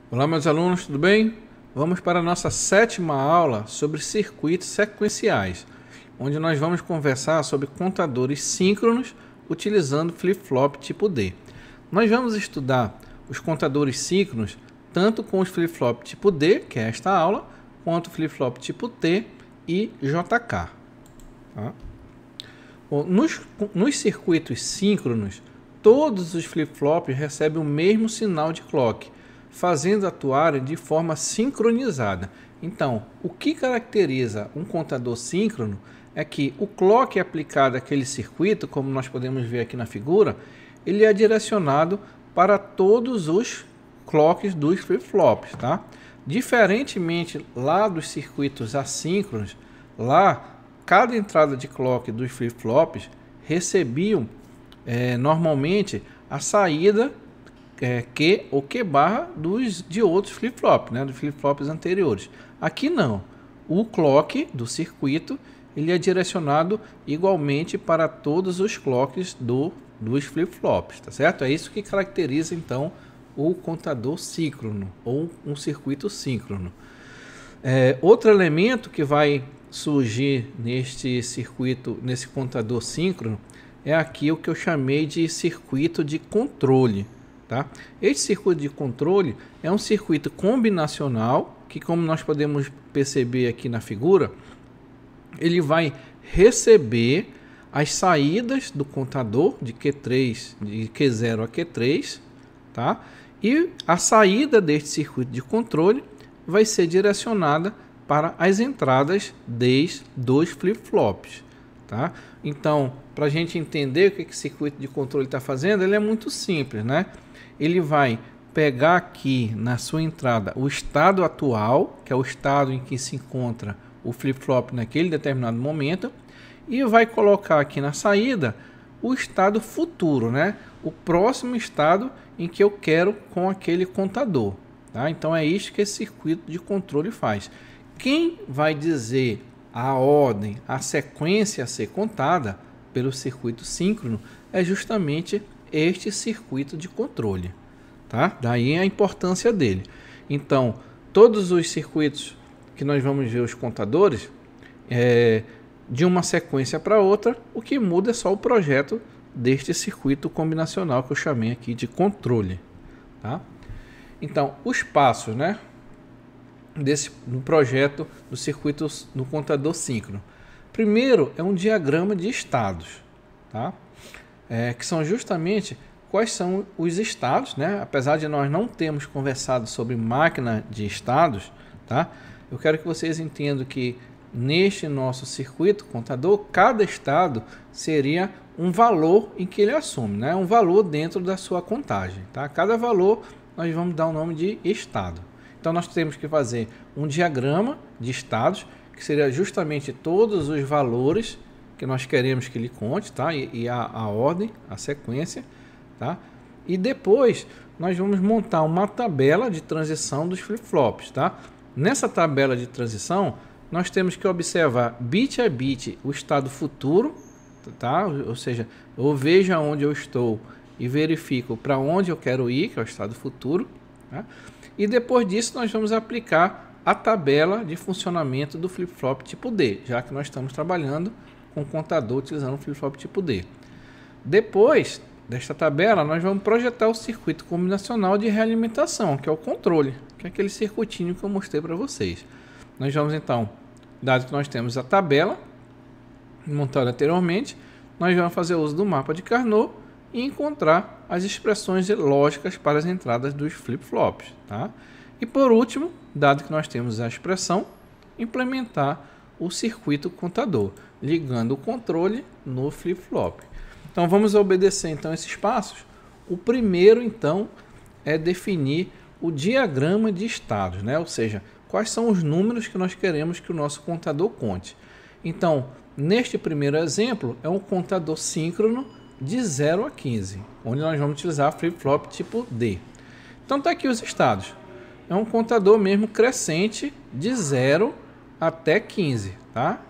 Olá, meus alunos, tudo bem? Vamos para a nossa sétima aula sobre circuitos sequenciais, onde nós vamos conversar sobre contadores síncronos utilizando flip-flop tipo D. Nós vamos estudar os contadores síncronos tanto com os flip-flop tipo D, que é esta aula, quanto flip-flop tipo T e JK. Tá? Bom, nos circuitos síncronos, todos os flip-flops recebem o mesmo sinal de clock, fazendo atuar de forma sincronizada. Então, o que caracteriza um contador síncrono é que o clock aplicado àquele circuito, como nós podemos ver aqui na figura, ele é direcionado para todos os clocks dos flip-flops, tá? Diferentemente lá dos circuitos assíncronos, lá cada entrada de clock dos flip-flops recebiam normalmente a saída Q ou Q barra de outros flip-flops, né, dos flip-flops anteriores. Aqui não. O clock do circuito ele é direcionado igualmente para todos os clocks dos flip-flops, tá certo? É isso que caracteriza então o contador síncrono ou um circuito síncrono. Outro elemento que vai surgir neste circuito, nesse contador síncrono, é aqui o que eu chamei de circuito de controle. Tá? Este circuito de controle é um circuito combinacional que, como nós podemos perceber aqui na figura, ele vai receber as saídas do contador de Q3, de Q0 a Q3, tá? E a saída deste circuito de controle vai ser direcionada para as entradas dos flip-flops. Tá? Então, para a gente entender o que esse circuito de controle está fazendo, ele é muito simples, né? Ele vai pegar aqui na sua entrada o estado atual, que é o estado em que se encontra o flip-flop naquele determinado momento, e vai colocar aqui na saída o estado futuro, né? O próximo estado em que eu quero com aquele contador. Tá? Então é isso que esse circuito de controle faz. Quem vai dizer a ordem, a sequência a ser contada pelo circuito síncrono é justamente este circuito de controle, tá? Daí a importância dele. Então, todos os circuitos que nós vamos ver os contadores, de uma sequência para outra, o que muda é só o projeto deste circuito combinacional que eu chamei aqui de controle, tá? Então, os passos, né, no projeto do circuito no contador síncrono. Primeiro é um diagrama de estados, tá? Que são justamente quais são os estados, né? Apesar de nós não termos conversado sobre máquina de estados, tá? Eu quero que vocês entendam que neste nosso circuito contador, cada estado seria um valor em que ele assume, né? Um valor dentro da sua contagem, tá? Cada valor nós vamos dar o nome de estado. Então nós temos que fazer um diagrama de estados, que seria justamente todos os valores que nós queremos que ele conte, tá? E a ordem, a sequência, tá? E depois nós vamos montar uma tabela de transição dos flip-flops, tá? Nessa tabela de transição, nós temos que observar bit a bit o estado futuro, tá? Ou seja, eu vejo aonde eu estou e verifico para onde eu quero ir, que é o estado futuro, tá? E depois disso nós vamos aplicar a tabela de funcionamento do flip-flop tipo D, já que nós estamos trabalhando com contador utilizando o flip-flop tipo D. Depois desta tabela, nós vamos projetar o circuito combinacional de realimentação, que é o controle, que é aquele circuitinho que eu mostrei para vocês. Nós vamos então, dado que nós temos a tabela montada anteriormente, nós vamos fazer uso do mapa de Carnot e encontrar as expressões lógicas para as entradas dos flip-flops, tá? E por último, dado que nós temos a expressão, implementar o circuito contador, ligando o controle no flip-flop. Então vamos obedecer então esses passos. O primeiro então é definir o diagrama de estados, né? Ou seja, quais são os números que nós queremos que o nosso contador conte. Então, neste primeiro exemplo, é um contador síncrono de 0 a 15, onde nós vamos utilizar flip-flop tipo D. Então tá aqui os estados. É um contador mesmo crescente de 0 até 15, tá?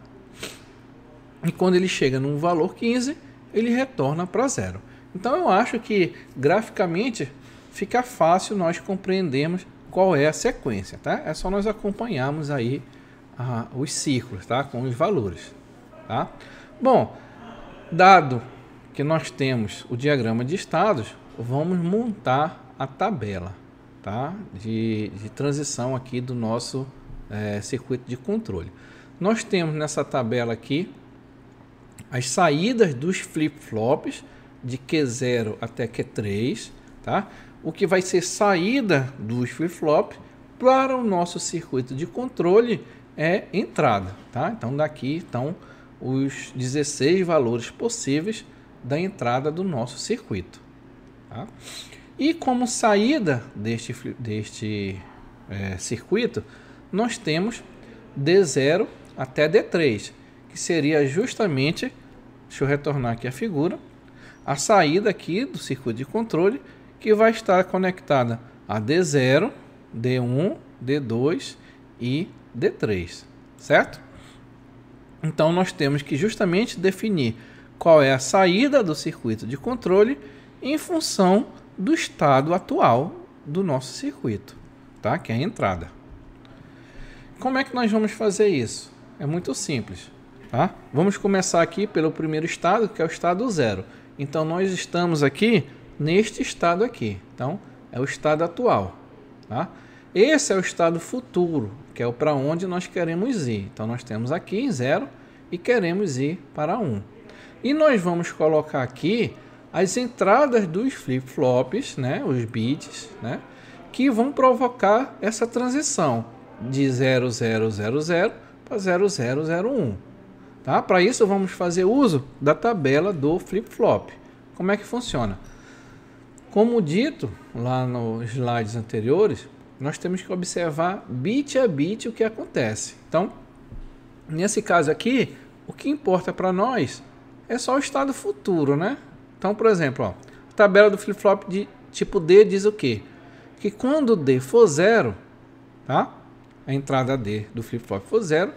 E quando ele chega num valor 15, ele retorna para 0. Então eu acho que graficamente fica fácil nós compreendermos qual é a sequência, tá? É só nós acompanharmos aí os ciclos, tá? Com os valores, tá? Bom, dado que nós temos o diagrama de estados, vamos montar a tabela, tá? De transição aqui do nosso circuito de controle. Nós temos nessa tabela aqui as saídas dos flip-flops de Q0 até Q3, tá? O que vai ser saída dos flip-flops para o nosso circuito de controle é entrada, tá? Então daqui estão os 16 valores possíveis da entrada do nosso circuito, tá? E como saída deste circuito, nós temos D0 até D3, que seria justamente, deixa eu retornar aqui a figura, a saída aqui do circuito de controle, que vai estar conectada a D0, D1, D2 e D3, certo? Então nós temos que justamente definir qual é a saída do circuito de controle em função do estado atual do nosso circuito, tá? Que é a entrada. Como é que nós vamos fazer isso? É muito simples, tá? Vamos começar aqui pelo primeiro estado, que é o estado 0. Então nós estamos aqui neste estado aqui. Então é o estado atual, tá? Esse é o estado futuro, que é o para onde nós queremos ir. Então nós temos aqui em 0 e queremos ir para 1. E nós vamos colocar aqui as entradas dos flip-flops, né, os bits, né, que vão provocar essa transição de 0000 para 0001. Tá? Para isso vamos fazer uso da tabela do flip-flop. Como é que funciona? Como dito lá nos slides anteriores, nós temos que observar bit a bit o que acontece. Então, nesse caso aqui, o que importa para nós é só o estado futuro, né? Então, por exemplo, ó, a tabela do flip-flop de tipo D diz o quê? Que quando D for 0, tá? A entrada D do flip-flop for 0,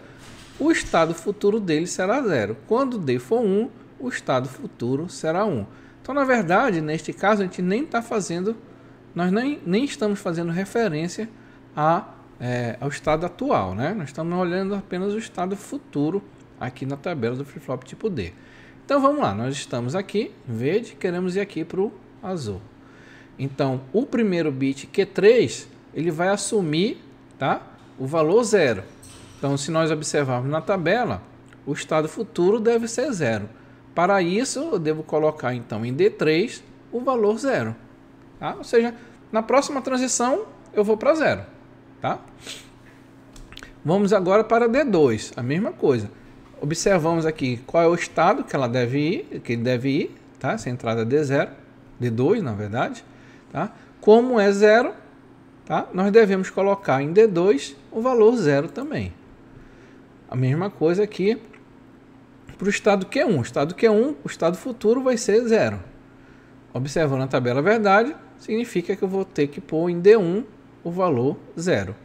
o estado futuro dele será 0. Quando D for 1, o estado futuro será 1. Então, na verdade, neste caso, a gente nem está fazendo, nós nem estamos fazendo referência ao estado atual, né? Nós estamos olhando apenas o estado futuro aqui na tabela do flip-flop tipo D. Então, vamos lá. Nós estamos aqui em verde, queremos ir aqui para o azul. Então, o primeiro bit Q3, ele vai assumir, tá, o valor 0. Então, se nós observarmos na tabela, o estado futuro deve ser 0. Para isso, eu devo colocar, então, em D3, o valor 0. Tá? Ou seja, na próxima transição, eu vou para 0. Tá? Vamos agora para D2, a mesma coisa. Observamos aqui qual é o estado que ele deve ir, tá? Essa entrada D0, D2, na verdade, tá? Como é 0, tá? Nós devemos colocar em D2 o valor 0 também. A mesma coisa aqui para o estado Q1. O estado Q1, o estado futuro vai ser 0. Observando a tabela verdade, significa que eu vou ter que pôr em D1 o valor 0.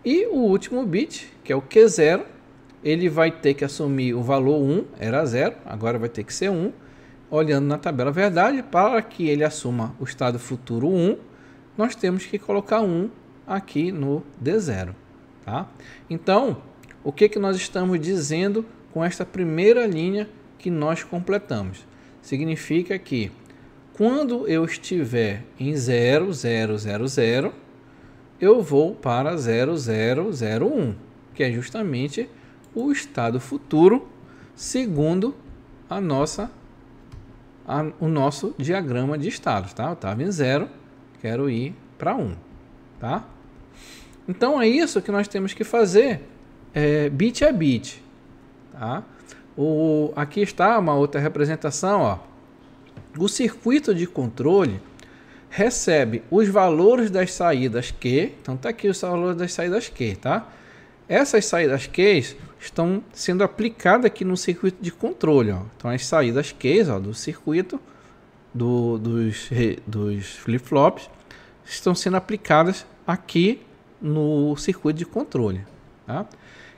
E o último bit, que é o Q0, ele vai ter que assumir o valor 1, era 0, agora vai ter que ser 1. Olhando na tabela verdade, para que ele assuma o estado futuro 1, nós temos que colocar 1 aqui no D0. Tá? Então, o que nós estamos dizendo com esta primeira linha que nós completamos? Significa que quando eu estiver em 0000, eu vou para 0001, que é justamente o estado futuro segundo o nosso diagrama de estados, tá? Eu estava em 0, quero ir para 1, tá? Então é isso que nós temos que fazer bit a bit, tá? Aqui está uma outra representação, ó. O circuito de controle recebe os valores das saídas Q, então tá aqui os valores das saídas Q, tá? Essas saídas Q estão sendo aplicadas aqui no circuito de controle, ó. Então as saídas Q, ó, do circuito dos flip-flops estão sendo aplicadas aqui no circuito de controle, tá?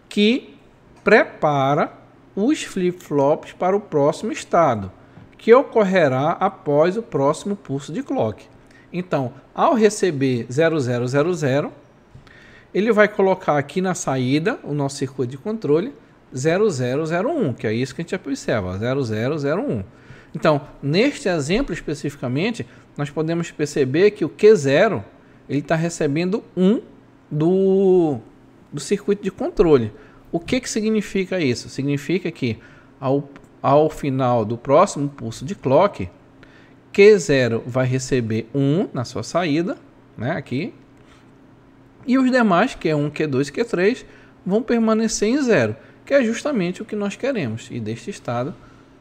Que prepara os flip-flops para o próximo estado, que ocorrerá após o próximo pulso de clock. Então, ao receber 0000, ele vai colocar aqui na saída o nosso circuito de controle 0001, que é isso que a gente observa, 0001. Então, neste exemplo especificamente, nós podemos perceber que o Q0 ele está recebendo 1 do circuito de controle. O que significa isso? Significa que ao final do próximo pulso de clock, Q0 vai receber 1 na sua saída, né, aqui, e os demais, Q1, Q2 e Q3, vão permanecer em 0, que é justamente o que nós queremos, ir deste estado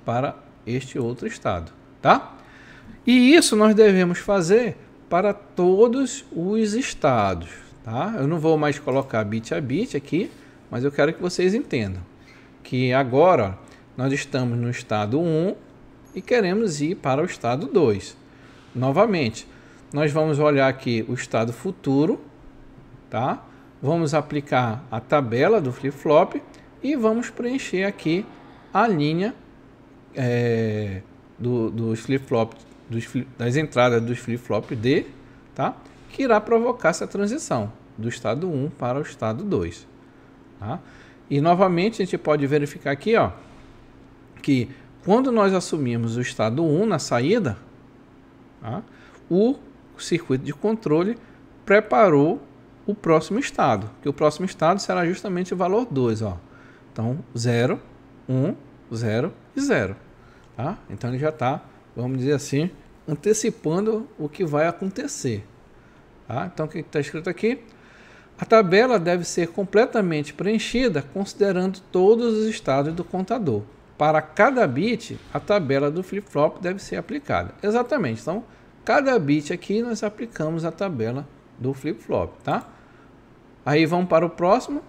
para este outro estado, tá? E isso nós devemos fazer para todos os estados, tá? Eu não vou mais colocar bit a bit aqui, mas eu quero que vocês entendam que agora nós estamos no estado 1 e queremos ir para o estado 2. Novamente, nós vamos olhar aqui o estado futuro, tá? Vamos aplicar a tabela do flip-flop e vamos preencher aqui a linha dos flip-flop, das entradas dos flip-flop D, tá? Que irá provocar essa transição do estado 1 para o estado 2. Tá? E novamente a gente pode verificar aqui, ó, que quando nós assumimos o estado 1 na saída, tá? O circuito de controle preparou o próximo estado, que o próximo estado será justamente o valor 2, ó. Então 0, 1, 0 e 0, tá? Então ele já está, vamos dizer assim, antecipando o que vai acontecer, tá? Então o que está escrito aqui? A tabela deve ser completamente preenchida considerando todos os estados do contador. Para cada bit, a tabela do flip-flop deve ser aplicada. Exatamente. Então, cada bit aqui nós aplicamos a tabela do flip-flop, tá? Aí vamos para o próximo.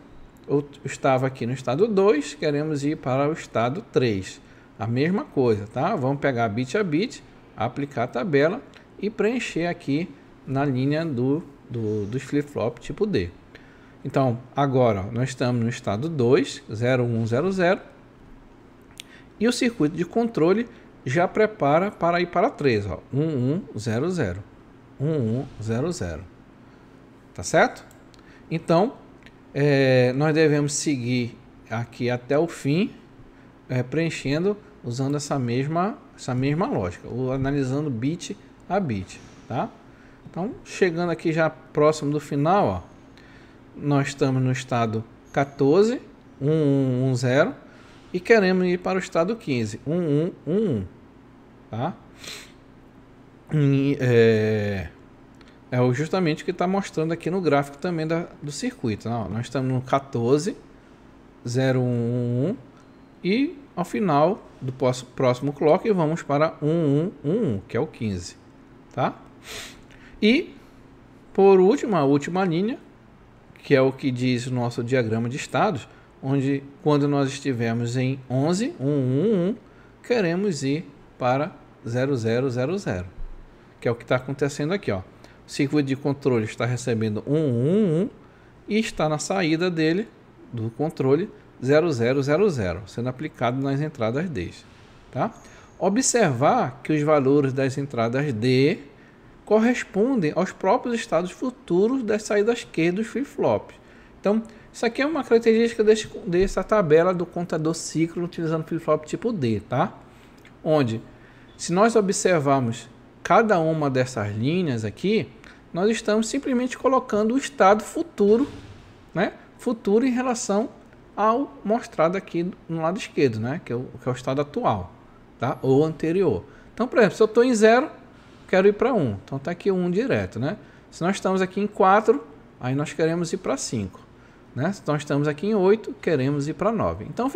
Eu estava aqui no estado 2, queremos ir para o estado 3. A mesma coisa, tá? Vamos pegar bit a bit, aplicar a tabela e preencher aqui na linha dos flip-flop tipo D. Então, agora nós estamos no estado 2, 0100, e o circuito de controle já prepara para ir para 3, ó, 1100, 1100. Tá certo? Então, nós devemos seguir aqui até o fim, preenchendo, usando essa mesma lógica, ou analisando bit a bit, tá? Então, chegando aqui já próximo do final, ó, nós estamos no estado 14, 1110, e queremos ir para o estado 15, 1111, tá? E, justamente o que está mostrando aqui no gráfico também do circuito. Ó, nós estamos no 14, 0111, e ao final do próximo clock vamos para 1111, que é o 15, tá? E por último, a última linha, que é o que diz o nosso diagrama de estados, onde quando nós estivermos em 11, 1111, queremos ir para 0000, que é o que está acontecendo aqui, ó. O circuito de controle está recebendo 1111 e está na saída dele, do controle, 0000, sendo aplicado nas entradas D, tá? Observar que os valores das entradas D correspondem aos próprios estados futuros das saídas Q dos flip-flops. Então, isso aqui é uma característica dessa tabela do contador ciclo utilizando flip-flop tipo D, tá? Onde, se nós observarmos cada uma dessas linhas aqui, nós estamos simplesmente colocando o estado futuro, né? Futuro em relação ao mostrado aqui no lado esquerdo, né? Que é o estado atual, tá? Ou anterior. Então, por exemplo, se eu estou em 0, quero ir para 1. Então, está aqui 1 direto, né? Se nós estamos aqui em 4, aí nós queremos ir para 5. Né? Se nós estamos aqui em 8, queremos ir para 9. Então,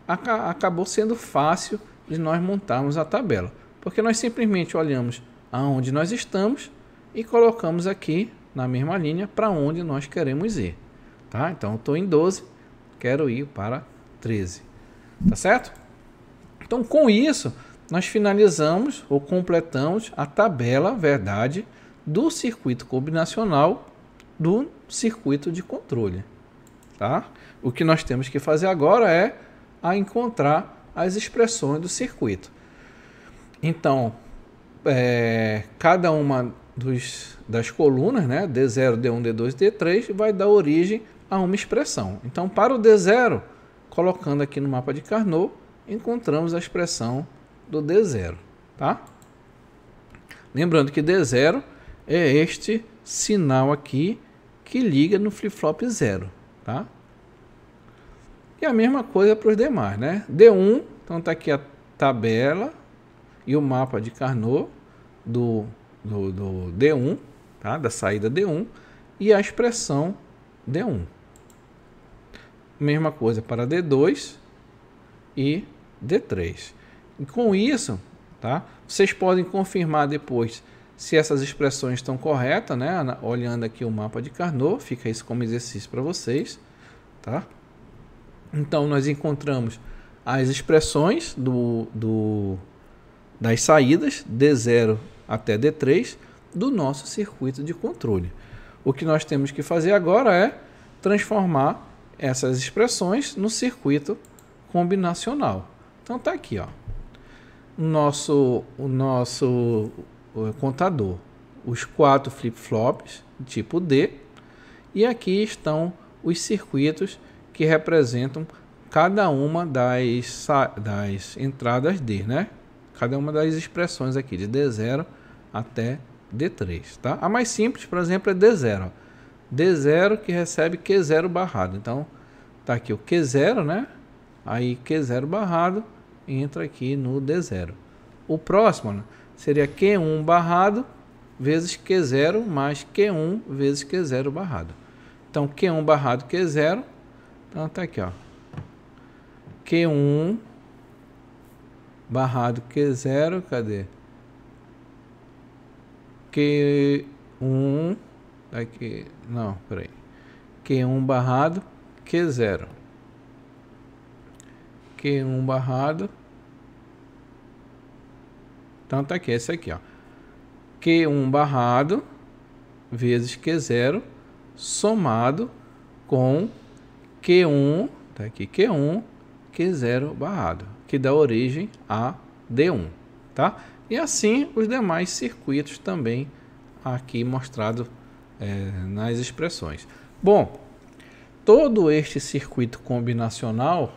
acabou sendo fácil de nós montarmos a tabela. Porque nós simplesmente olhamos aonde nós estamos e colocamos aqui na mesma linha para onde nós queremos ir. Tá? Então, eu estou em 12, quero ir para 13. Tá certo? Então, com isso, nós finalizamos ou completamos a tabela, verdade, do circuito combinacional do circuito de controle. Tá? O que nós temos que fazer agora é encontrar as expressões do circuito. Então, cada uma das colunas, né, D0, D1, D2 e D3, vai dar origem a uma expressão. Então, para o D0, colocando aqui no mapa de Carnot, encontramos a expressão do D0, tá? Lembrando que D0 é este sinal aqui que liga no flip-flop 0, tá? E a mesma coisa para os demais, né? D1, então tá aqui a tabela e o mapa de Carnot do D1, tá? Da saída D1 e a expressão D1. Mesma coisa para D2 e D3. E com isso, tá? Vocês podem confirmar depois se essas expressões estão corretas, né? Olhando aqui o mapa de Carnot, fica isso como exercício para vocês, tá? Então, nós encontramos as expressões das saídas D0 até D3 do nosso circuito de controle. O que nós temos que fazer agora é transformar essas expressões no circuito combinacional. Então, tá aqui, ó, o nosso contador, os 4 flip-flops tipo D, e aqui estão os circuitos que representam cada uma das entradas D, né? Cada uma das expressões aqui, de D0 até D3, tá? A mais simples, por exemplo, é D0. Ó. D0 que recebe Q0 barrado. Então, tá aqui o Q0, né? Aí Q0 barrado entra aqui no D0. O próximo, né, seria Q1 barrado vezes Q0 mais Q1 vezes Q0 barrado. Então, Q1 barrado Q0. Então, tá aqui, ó. Q1 barrado Q0, cadê? Q1, aqui, não, peraí. Q1 barrado Q0. Q1 barrado. Então, tá aqui, esse aqui, ó. Q1 barrado vezes Q0 somado com Q1, tá aqui, Q1, Q0 barrado, que dá origem a D1, tá? E assim os demais circuitos também aqui mostrado nas expressões. Bom, todo este circuito combinacional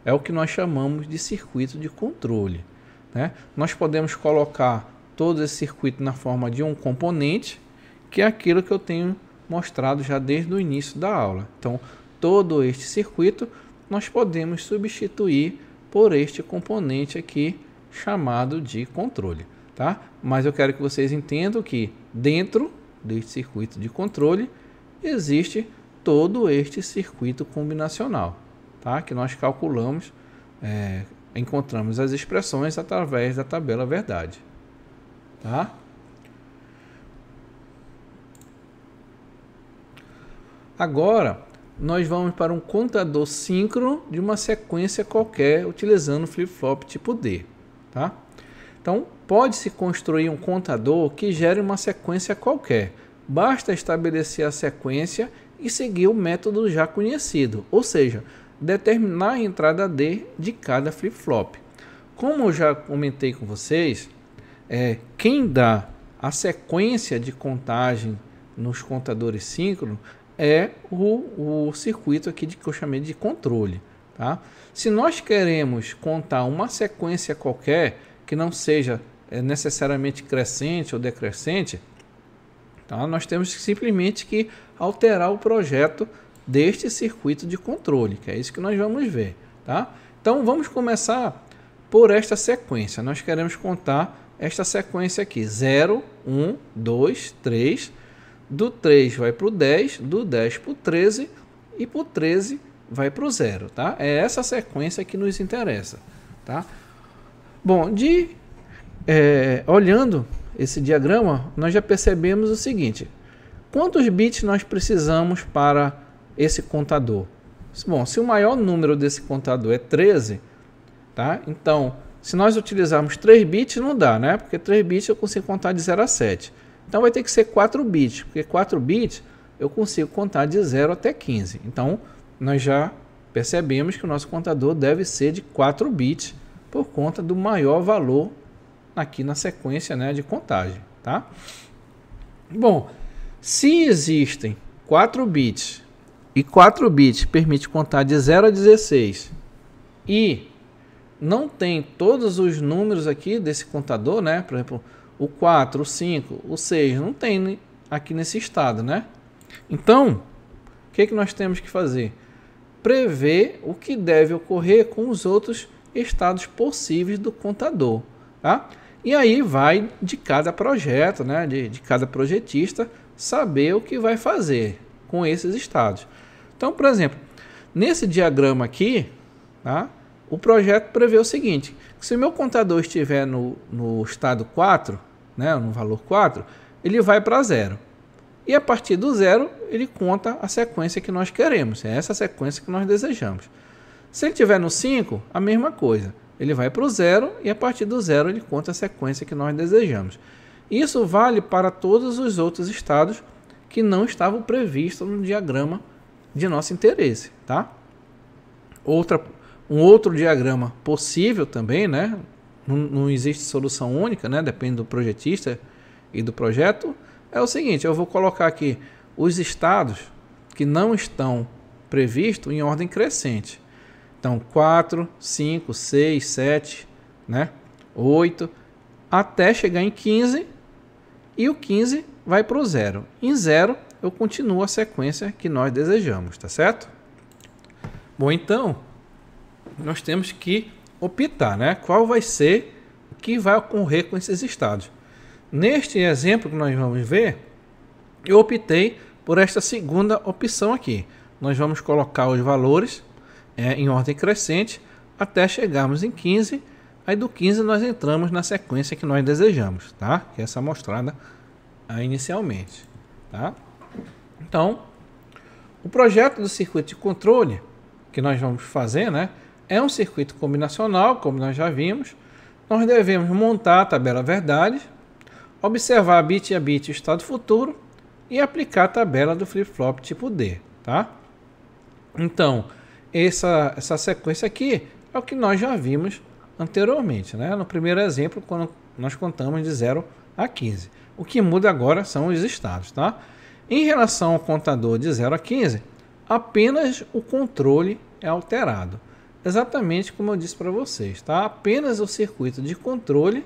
é o que nós chamamos de circuito de controle, né? Nós podemos colocar todo esse circuito na forma de um componente, que é aquilo que eu tenho mostrado já desde o início da aula. Então, todo este circuito nós podemos substituir por este componente aqui chamado de controle, tá? Mas eu quero que vocês entendam que dentro deste circuito de controle existe todo este circuito combinacional, tá? Que nós calculamos, encontramos as expressões através da tabela verdade, tá? Agora nós vamos para um contador síncrono de uma sequência qualquer utilizando o flip-flop tipo D, tá? Então, pode-se construir um contador que gere uma sequência qualquer. Basta estabelecer a sequência e seguir o método já conhecido, ou seja, determinar a entrada D de cada flip-flop. Como eu já comentei com vocês, quem dá a sequência de contagem nos contadores síncronos é o circuito aqui que eu chamei de controle, tá? Se nós queremos contar uma sequência qualquer que não seja necessariamente crescente ou decrescente, tá? Nós temos simplesmente que alterar o projeto deste circuito de controle, que é isso que nós vamos ver, tá? Então vamos começar por esta sequência. Nós queremos contar esta sequência aqui, 0, 1, 2, 3, do 3 vai para o 10, do 10 para o 13 e para o 13 vai para o 0, tá? É essa sequência que nos interessa, tá? Bom, olhando esse diagrama, nós já percebemos o seguinte: quantos bits nós precisamos para esse contador? Bom, se o maior número desse contador é 13, tá? Então, se nós utilizarmos 3 bits, não dá, né? Porque 3 bits eu consigo contar de 0 a 7. Então, vai ter que ser 4 bits, porque 4 bits eu consigo contar de 0 até 15. Então, nós já percebemos que o nosso contador deve ser de 4 bits por conta do maior valor aqui na sequência, né, de contagem, tá? Bom, se existem 4 bits e 4 bits permite contar de 0 a 16 e não tem todos os números aqui desse contador, né? Por exemplo, o 4, o 5, o 6, não tem aqui nesse estado, né? Então, o que nós temos que fazer? Prever o que deve ocorrer com os outros estados possíveis do contador, tá? E aí vai de cada projeto, né? De cada projetista saber o que vai fazer com esses estados. Então, por exemplo, nesse diagrama aqui, tá? O projeto prevê o seguinte: que se o meu contador estiver no estado 4, né, no valor 4, ele vai para 0. E a partir do 0, ele conta a sequência que nós queremos. É essa sequência que nós desejamos. Se ele estiver no 5, a mesma coisa. Ele vai para o 0 e a partir do 0 ele conta a sequência que nós desejamos. Isso vale para todos os outros estados que não estavam previstos no diagrama de nosso interesse, tá? Um outro diagrama possível também, né? Não existe solução única, né? Depende do projetista e do projeto. É o seguinte, eu vou colocar aqui os estados que não estão previstos em ordem crescente. Então, 4, 5, 6, 7, né? 8, até chegar em 15, e o 15 vai para o 0. Em 0, eu continuo a sequência que nós desejamos, tá certo? Bom, então, nós temos que optar, né? Qual vai ser o que vai ocorrer com esses estados. Neste exemplo que nós vamos ver, eu optei por esta segunda opção aqui. Nós vamos colocar os valores em ordem crescente até chegarmos em 15. Aí do 15 nós entramos na sequência que nós desejamos, tá? Que é essa mostrada inicialmente, tá? Então, o projeto do circuito de controle que nós vamos fazer, né? É um circuito combinacional, como nós já vimos. Nós devemos montar a tabela verdade, observar bit a bit o estado futuro e aplicar a tabela do flip-flop tipo D, tá? Então, essa sequência aqui é o que nós já vimos anteriormente, né? No primeiro exemplo, quando nós contamos de 0 a 15. O que muda agora são os estados, tá? Em relação ao contador de 0 a 15, apenas o controle é alterado. Exatamente como eu disse para vocês, tá? Apenas o circuito de controle,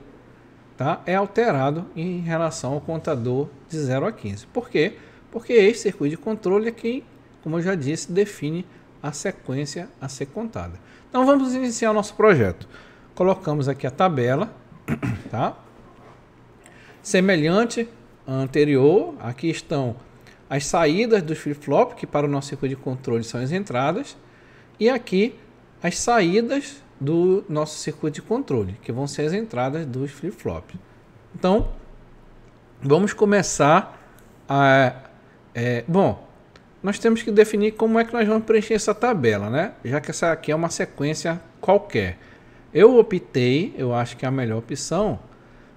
tá, é alterado em relação ao contador de 0 a 15. Por quê? Porque esse circuito de controle é quem, como eu já disse, define a sequência a ser contada. Então vamos iniciar o nosso projeto. Colocamos aqui a tabela, tá? Semelhante à anterior, aqui estão as saídas dos flip-flop, que para o nosso circuito de controle são as entradas, e aqui as saídas do nosso circuito de controle, que vão ser as entradas dos flip-flops. Então, vamos começar bom, nós temos que definir como é que nós vamos preencher essa tabela, né? Já que essa aqui é uma sequência qualquer. Eu optei, eu acho que é a melhor opção,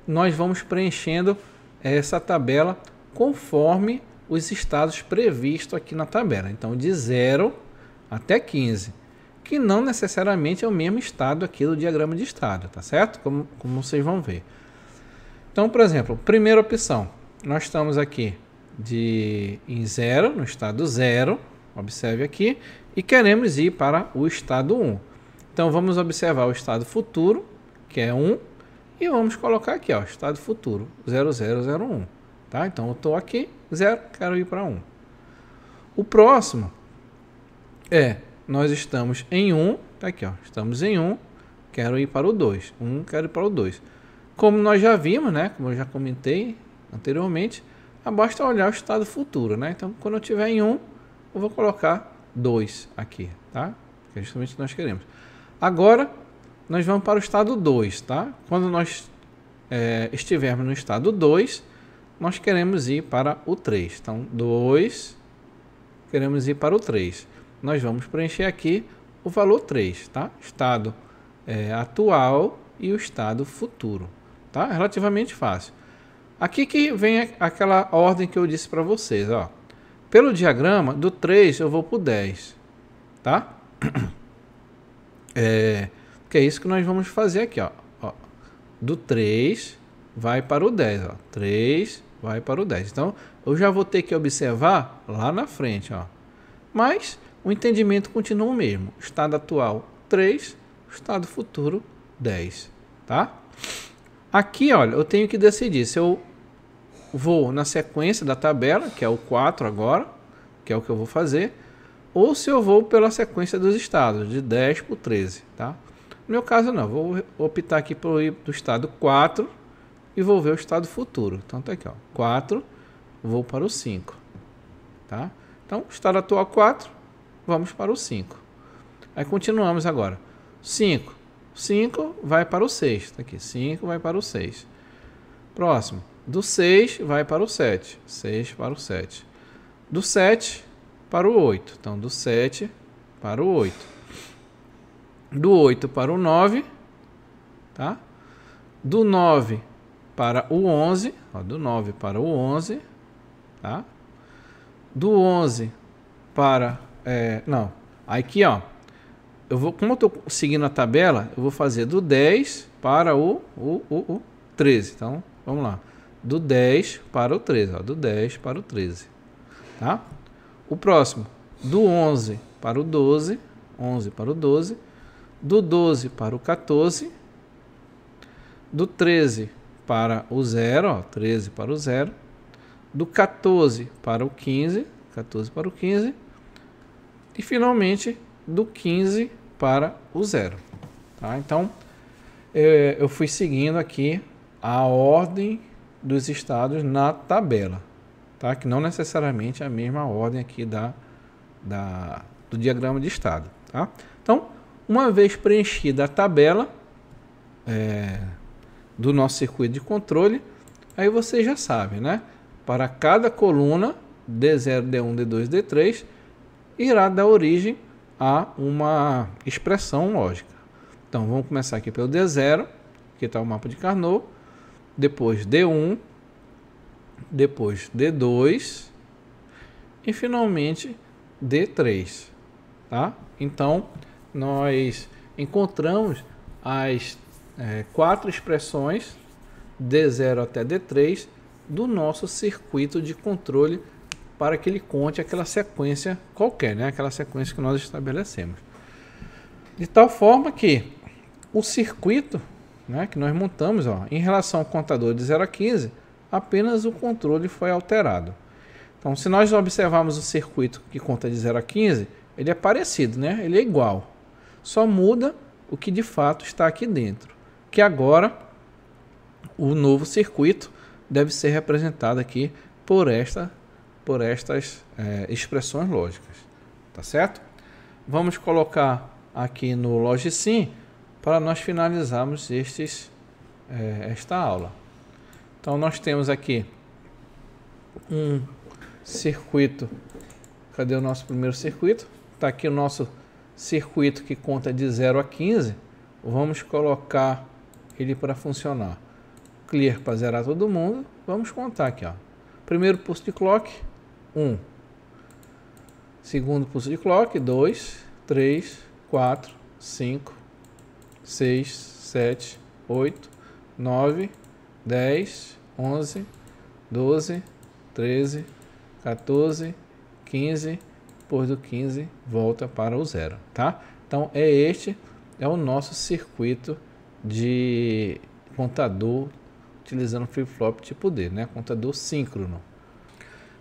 nós vamos preenchendo essa tabela conforme os estados previstos aqui na tabela. Então, de 0 até 15. Que não necessariamente é o mesmo estado aqui do diagrama de estado, tá certo? Como vocês vão ver. Então, por exemplo, primeira opção, nós estamos aqui em 0, no estado 0, observe aqui, e queremos ir para o estado 1. Então, vamos observar o estado futuro, que é 1, e vamos colocar aqui, ó, estado futuro, 0001, tá? Então, eu estou aqui, 0, quero ir para 1. O próximo nós estamos em 1, tá aqui, ó, estamos em 1, quero ir para o 2, 1, quero ir para o 2. Como nós já vimos, né, como eu já comentei anteriormente, basta olhar o estado futuro, né? Então, quando eu estiver em 1, eu vou colocar 2 aqui, tá? Que é justamente o que nós queremos. Agora, nós vamos para o estado 2, tá? Quando nós estivermos no estado 2, nós queremos ir para o 3. Então, 2, queremos ir para o 3. Nós vamos preencher aqui o valor 3, tá? Estado atual e o estado futuro, tá? Relativamente fácil. Aqui que vem aquela ordem que eu disse para vocês, ó. Pelo diagrama, do 3 eu vou para o 10, tá? Que é isso que nós vamos fazer aqui, ó. Do 3 vai para o 10, ó. 3, vai para o 10. Então, eu já vou ter que observar lá na frente, ó. Mas o entendimento continua o mesmo. Estado atual 3, estado futuro 10, tá? Aqui, olha, eu tenho que decidir se eu vou na sequência da tabela, que é o 4 agora, que é o que eu vou fazer, ou se eu vou pela sequência dos estados, de 10 para o 13, tá? No meu caso, não, vou optar aqui por ir do estado 4 e vou ver o estado futuro. Então, tá aqui, ó, 4, vou para o 5, tá? Então, estado atual 4, vamos para o 5. Aí, continuamos agora. 5 vai para o 6, tá aqui, 5 vai para o 6. Próximo, do 6 vai para o 7, 6 para o 7. Do 7 para o 8, então do 7 para o 8. Do 8 para o 9, tá? Do 9 para o 11, ó, do 9 para o 11, tá? Do 11 para, não, aqui, ó, eu vou, como eu estou seguindo a tabela, eu vou fazer do 10 para o 13, então, vamos lá, do 10 para o 13, ó, do 10 para o 13, tá? O próximo, do 11 para o 12, 11 para o 12, do 12 para o 14, do 13 para o 0, ó, 13 para o 0, do 14 para o 15, 14 para o 15, e finalmente do 15 para o 0. Tá? Então, eu fui seguindo aqui a ordem dos estados na tabela, tá? Que não necessariamente é a mesma ordem aqui do diagrama de estado. Tá? Então, uma vez preenchida a tabela do nosso circuito de controle, aí você já sabe, né? Para cada coluna, D0, D1, D2, D3, irá dar origem a uma expressão lógica. Então, vamos começar aqui pelo D0, que está o mapa de Carnot, depois D1, depois D2 e finalmente D3, tá? Então, nós encontramos as 4 expressões D0 até D3 do nosso circuito de controle para que ele conte aquela sequência qualquer, né? Aquela sequência que nós estabelecemos. De tal forma que o circuito, né, que nós montamos, ó, em relação ao contador de 0 a 15, apenas o controle foi alterado. Então, se nós observarmos o circuito que conta de 0 a 15, ele é parecido, né? Ele é igual. Só muda o que de fato está aqui dentro. Que agora o novo circuito deve ser representado aqui por estas expressões lógicas. Tá certo? Vamos colocar aqui no Logicsim para nós finalizarmos esta aula. Então, nós temos aqui um circuito. Cadê o nosso primeiro circuito? Está aqui o nosso circuito que conta de 0 a 15. Vamos colocar ele para funcionar. Clear para zerar todo mundo. Vamos contar aqui, ó. Primeiro pulso de clock, 1. Segundo pulso de clock, 2, 3, 4, 5, 6, 7, 8, 9, 10, 11, 12, 13, 14, 15, depois do 15 volta para o 0, tá? Então, este é o nosso circuito de contador utilizando flip-flop tipo D, né? Contador síncrono.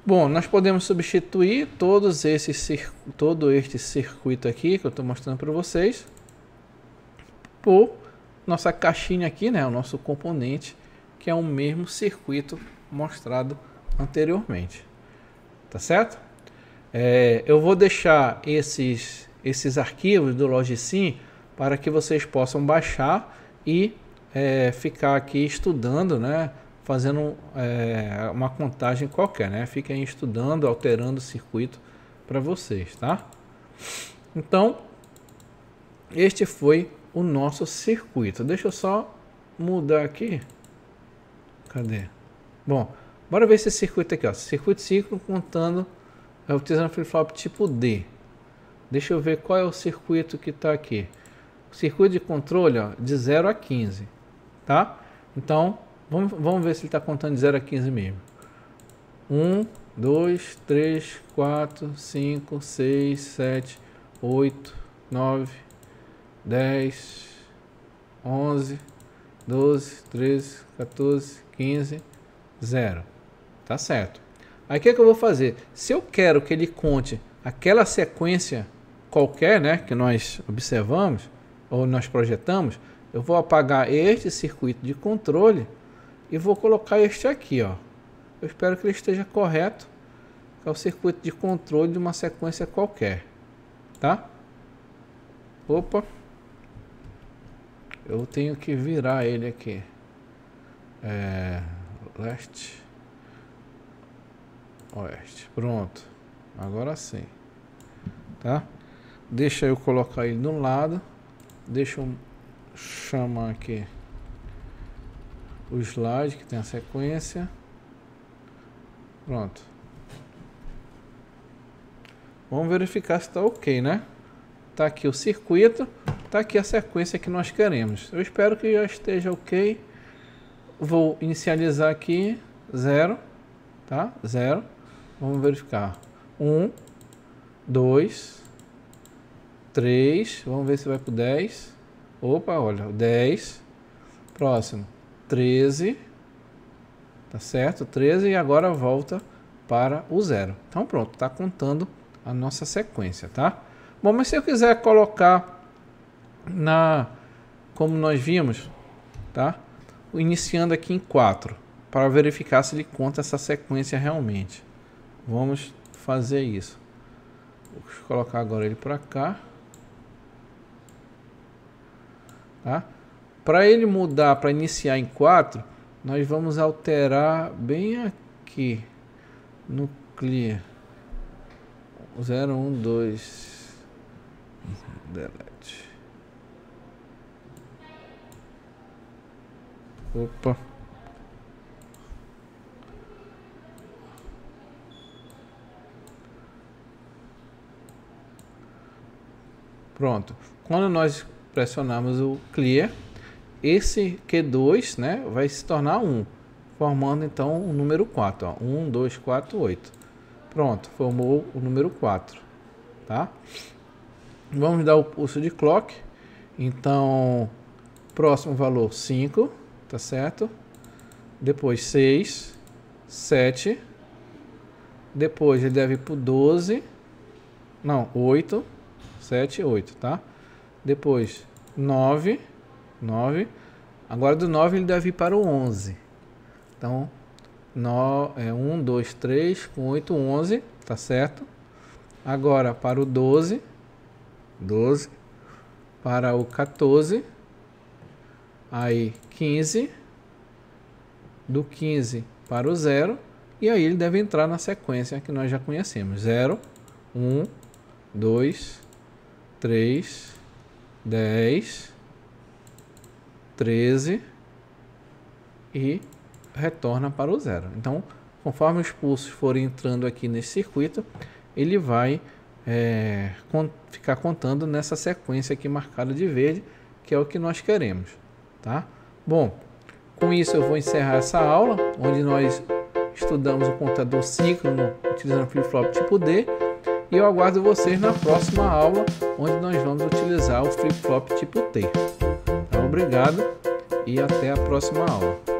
Bom, nós podemos substituir todo este circuito aqui que eu estou mostrando para vocês por nossa caixinha aqui, né? O nosso componente, que é o mesmo circuito mostrado anteriormente. Tá certo? Eu vou deixar esses arquivos do Logicsim para que vocês possam baixar e ficar aqui estudando, né? Fazendo uma contagem qualquer, né? Fiquem estudando, alterando o circuito para vocês, tá? Então, este foi o nosso circuito. Deixa eu só mudar aqui. Cadê? Bom, bora ver esse circuito aqui, ó. Circuito síncrono contando, utilizando flip-flop tipo D. Deixa eu ver qual é o circuito que está aqui. O circuito de controle, ó, de 0 a 15, tá? Então, vamos ver se ele está contando de 0 a 15 mesmo. 1, 2, 3, 4, 5, 6, 7, 8, 9, 10, 11, 12, 13, 14, 15, 0. Tá certo. Aí o que é que eu vou fazer? Se eu quero que ele conte aquela sequência qualquer, né, que nós observamos ou nós projetamos, eu vou apagar este circuito de controle e vou colocar este aqui, ó. Eu espero que ele esteja correto, que é o circuito de controle de uma sequência qualquer, tá? Opa, eu tenho que virar ele aqui. Leste, oeste, pronto. Agora sim, tá? Deixa eu colocar ele no lado. Deixa eu chamar aqui o slide que tem a sequência. Pronto. Vamos verificar se está ok, né? Tá aqui o circuito, tá aqui a sequência que nós queremos. Eu espero que já esteja ok. Vou inicializar aqui 0, tá? 0. Vamos verificar. 1, 2, 3. Vamos ver se vai para o 10. Opa, olha, 10. Próximo, 13. Tá certo? 13 e agora volta para o 0. Então pronto, está contando a nossa sequência, tá? Bom, mas se eu quiser colocar como nós vimos, tá? Iniciando aqui em 4, para verificar se ele conta essa sequência realmente. Vamos fazer isso. Vou colocar agora ele para cá. Tá? Para ele mudar, para iniciar em 4, nós vamos alterar bem aqui no clear. 0, 1, 2, delete. Opa. Pronto. Quando nós pressionarmos o clear, esse Q2, né, vai se tornar 1, formando então o número 4. Ó. 1, 2, 4, 8. Pronto, formou o número 4. Tá? Vamos dar o pulso de clock. Então, próximo valor 5, tá certo? Depois 6, 7. Depois ele deve ir para o 12. Não, 8, 7, 8, tá? Depois 9. Agora do 9 ele deve ir para o 11. Então, 1, 2, 3, com 8, 11, tá certo? Agora para o 12. Para o 14. Aí 15. Do 15 para o 0. E aí ele deve entrar na sequência que nós já conhecemos. 0, 1, 2, 3, 10, 13 e retorna para o 0. Então, conforme os pulsos forem entrando aqui nesse circuito, ele vai ficar contando nessa sequência aqui marcada de verde, que é o que nós queremos, tá? Bom, com isso eu vou encerrar essa aula, onde nós estudamos o contador síncrono utilizando flip-flop tipo D, e eu aguardo vocês na próxima aula, onde nós vamos utilizar o flip-flop tipo T. Então, obrigado e até a próxima aula.